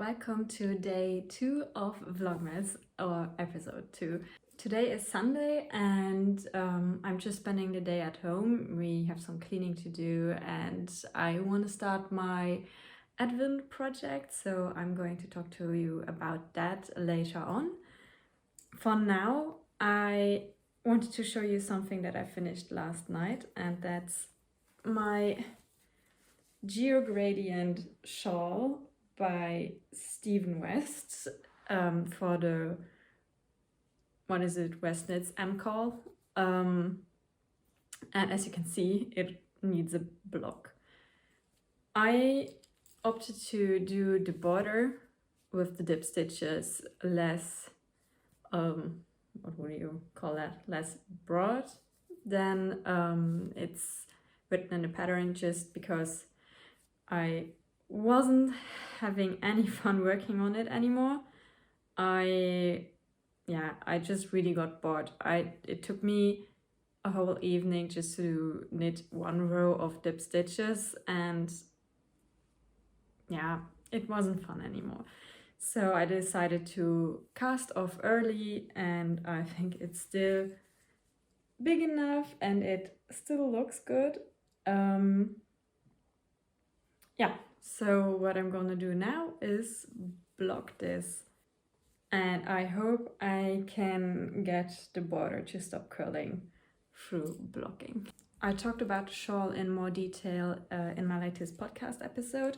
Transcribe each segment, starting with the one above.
welcome to day 2 of Vlogmas, or episode 2. Today is Sunday and I'm just spending the day at home. We have some cleaning to do and I want to start my Advent project, so I'm going to talk to you about that later on. For now, I wanted to show you something that I finished last night, and that's my Geogradient shawl by Stephen West for the, Westnitz M-Call. And as you can see, it needs a block. I opted to do the border with the dip stitches less, what would you call that, less broad than it's written in the pattern, just because I wasn't having any fun working on it anymore. I just really got bored. It took me a whole evening just to knit one row of dip stitches, and yeah, it wasn't fun anymore. So I decided to cast off early, and I think it's still big enough and it still looks good. So what I'm gonna do now is block this, and I hope I can get the border to stop curling through blocking. I talked about the shawl in more detail in my latest podcast episode,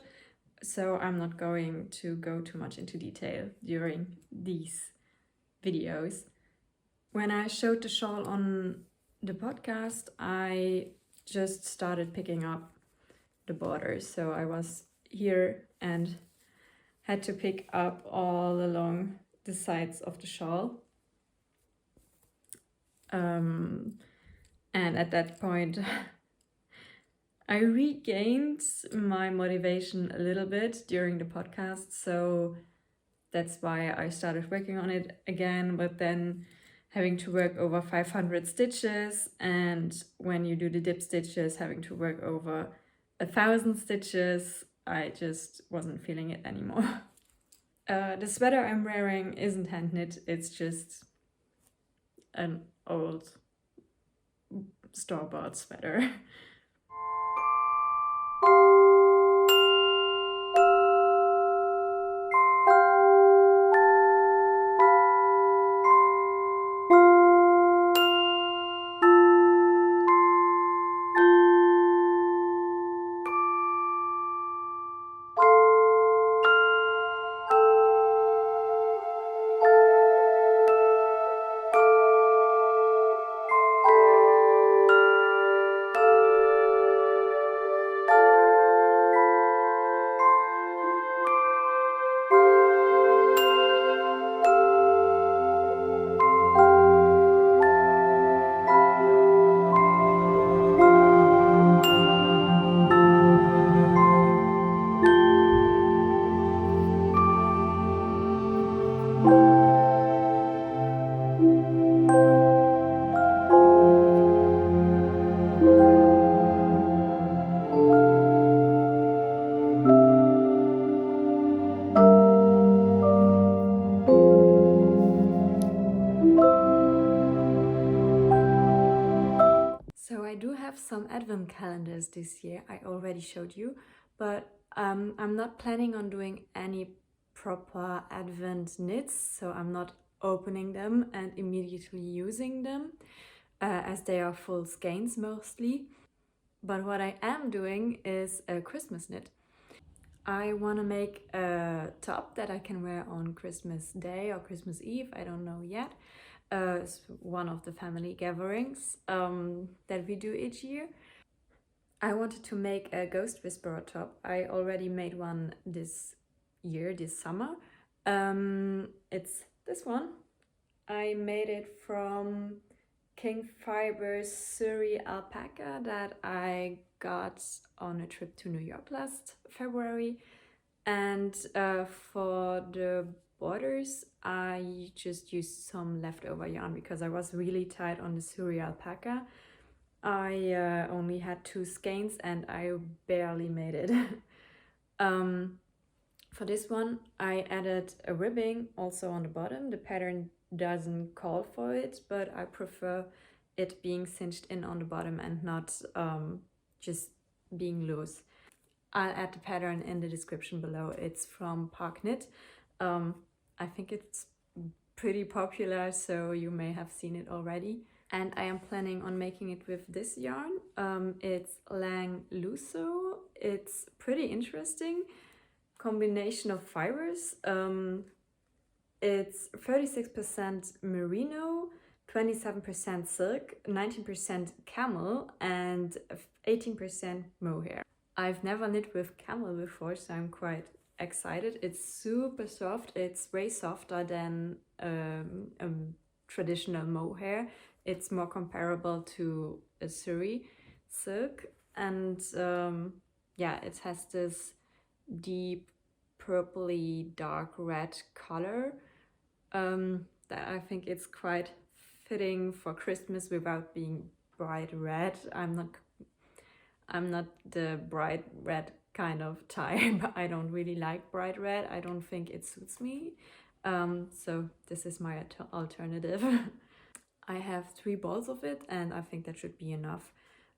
so I'm not going to go too much into detail during these videos. When I showed the shawl on the podcast, I just started picking up the borders, so I was here and had to pick up all along the sides of the shawl. And at that point I regained my motivation a little bit during the podcast, so that's why I started working on it again. But then having to work over 500 stitches, and when you do the dip stitches, having to work over 1,000 stitches, I just wasn't feeling it anymore. The sweater I'm wearing isn't hand knit, it's just an old store-bought sweater. So I do have some advent calendars this year, I already showed you, but I'm not planning on doing any proper advent knits, so I'm not opening them and immediately using them, as they are full skeins mostly. But what I am doing is a Christmas knit. I want to make a top that I can wear on Christmas Day or Christmas Eve, I don't know yet. It's one of the family gatherings that we do each year. I wanted to make a Ghost Whisperer top. I already made one this year, this summer. It's this one. I made it from King Fiber's Surrey alpaca that I got on a trip to New York last February. And for the borders, I just used some leftover yarn because I was really tight on the Surrey alpaca. I only had 2 skeins and I barely made it. For this one, I added a ribbing also on the bottom. The pattern doesn't call for it, but I prefer it being cinched in on the bottom and not just being loose. I'll add the pattern in the description below. It's from Park Knit. I think it's pretty popular, so you may have seen it already. And I am planning on making it with this yarn. It's Lang Luso. It's pretty interesting combination of fibers. It's 36% merino, 27% silk, 19% camel, and 18% mohair. I've never knit with camel before, so I'm quite excited. It's super soft. It's way softer than a traditional mohair. It's more comparable to a Surrey silk, and yeah, it has this deep purpley dark red color that I think it's quite fitting for Christmas without being bright red. I'm not the bright red kind of type. I don't really like bright red. I don't think it suits me. So this is my alternative. I have 3 balls of it, and I think that should be enough.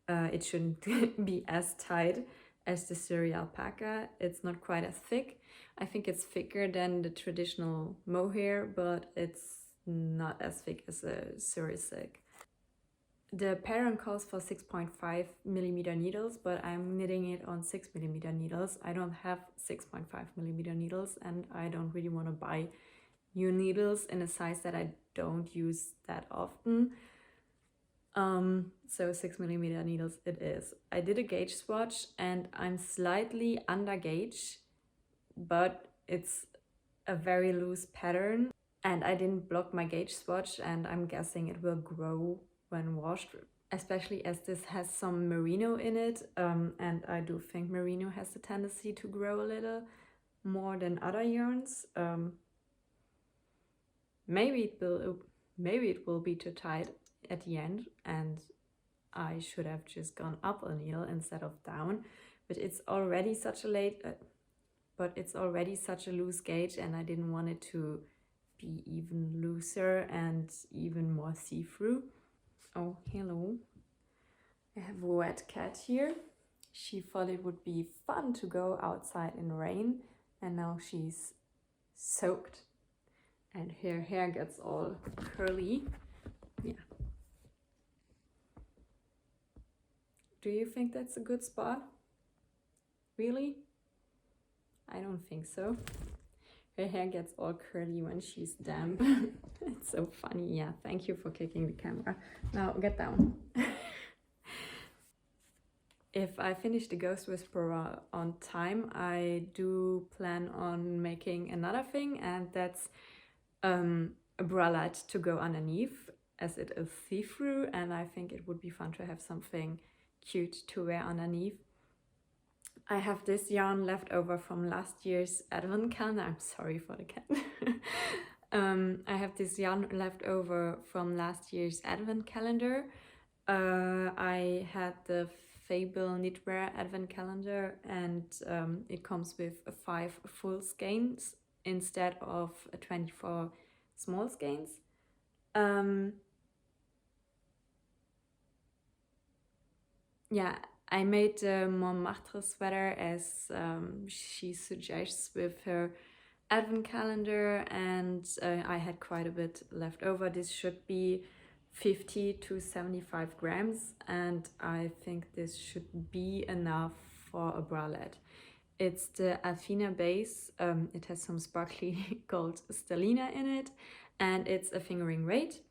It shouldn't be as tight as the Surrey alpaca. It's not quite as thick. I think it's thicker than the traditional mohair, but it's not as thick as a Surrey silk. The pattern calls for 6.5 millimeter needles, but I'm knitting it on 6 millimeter needles. I don't have 6.5 millimeter needles, and I don't really want to buy new needles in a size that I don't use that often. So 6 millimeter needles it is. I did a gauge swatch and I'm slightly under gauge, but it's a very loose pattern, and I didn't block my gauge swatch, and I'm guessing it will grow when washed, especially as this has some merino in it, and I do think merino has the tendency to grow a little more than other yarns. Maybe it will be too tight at the end, and I should have just gone up a needle instead of down, but it's already such a loose gauge, and I didn't want it to be even looser and even more see-through. Oh, hello. I have a wet cat here. She thought it would be fun to go outside in rain, and now she's soaked and her hair gets all curly. Yeah. Do you think that's a good spot? Really? I don't think so. Her hair gets all curly when she's damp. It's so funny. Yeah, thank you for kicking the camera. Now get down. If I finish the Ghost Whisperer on time, I do plan on making another thing, and that's a bralette to go underneath, as it is see-through, and I think it would be fun to have something cute to wear underneath. I have this yarn left over from last year's advent calendar. I'm sorry for the cat. I have this yarn left over from last year's advent calendar. I had the Fable Knitwear advent calendar, and it comes with 5 full skeins instead of 24 small skeins. Yeah, I made the Montmartre sweater as she suggests with her advent calendar, and I had quite a bit left over. This should be 50 to 75 grams, and I think this should be enough for a bralette. It's the Alfina base. It has some sparkly gold stellina in it, and it's a fingering weight.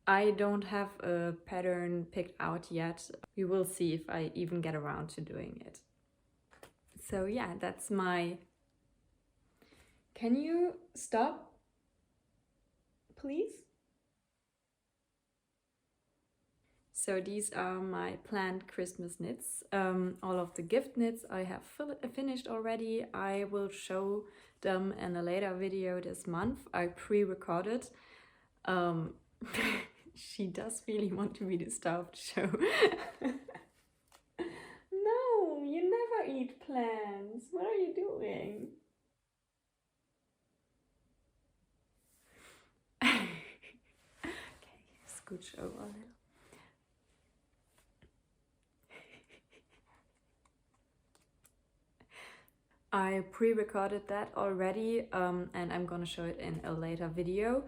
I don't have a pattern picked out yet. We will see if I even get around to doing it. So yeah, that's my... Can you stop, please? So these are my planned Christmas knits. All of the gift knits I have finished already. I will show them in a later video this month. I pre-recorded. She does really want to be disturbed, so... No, you never eat plants. What are you doing? scooch over a little. I pre-recorded that already, and I'm gonna show it in a later video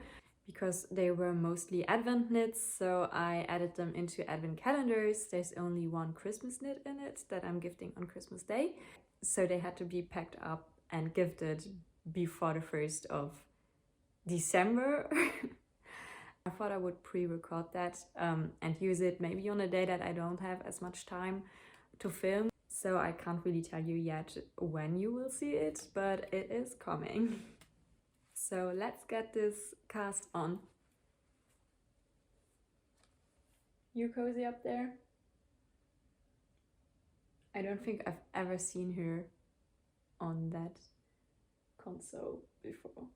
because they were mostly Advent knits, so I added them into Advent calendars. There's only one Christmas knit in it that I'm gifting on Christmas Day, so they had to be packed up and gifted before the 1st of December. I thought I would pre-record that and use it maybe on a day that I don't have as much time to film. So I can't really tell you yet when you will see it, but it is coming. So let's get this cast on. You cozy up there? I don't think I've ever seen her on that console before.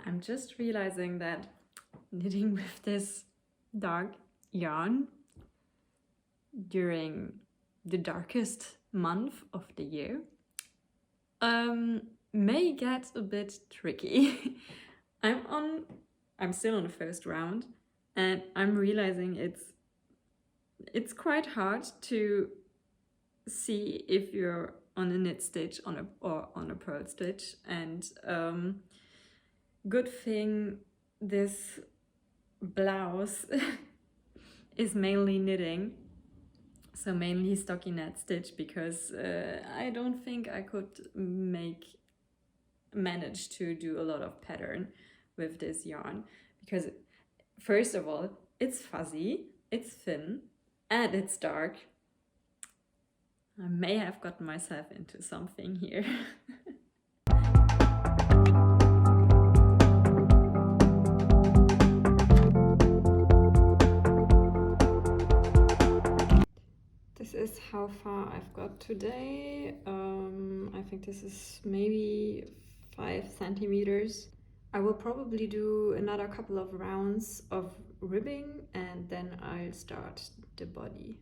I'm just realizing that knitting with this dark yarn during the darkest month of the year may get a bit tricky. I'm still on the first round, and I'm realizing it's quite hard to see if you're on a knit stitch or on a purl stitch, and good thing this blouse is mainly knitting, so mainly stockinette stitch, because I don't think I could manage to do a lot of pattern with this yarn, because first of all, it's fuzzy, it's thin, and it's dark. I may have gotten myself into something here. This is how far I've got today. I think this is maybe 5 centimeters. I will probably do another couple of rounds of ribbing and then I'll start the body.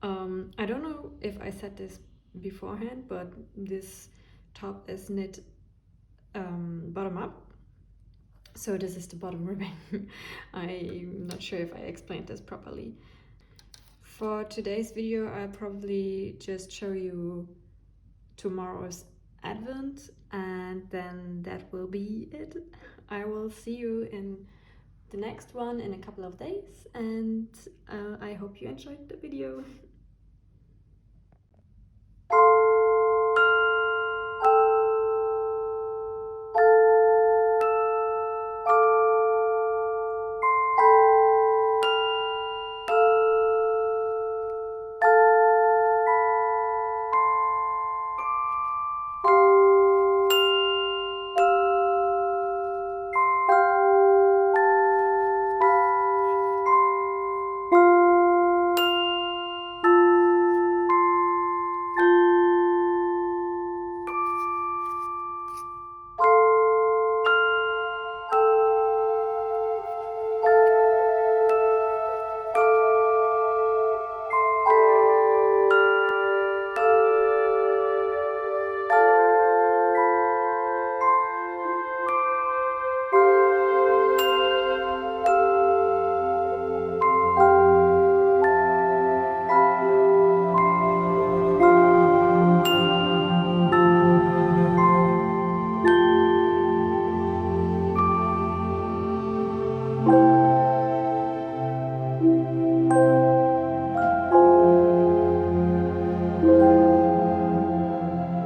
I don't know if I said this beforehand, but this top is knit bottom up. So this is the bottom ribbing. I'm not sure if I explained this properly. For today's video, I'll probably just show you tomorrow's Advent, and then that will be it. I will see you in the next one in a couple of days, and I hope you enjoyed the video.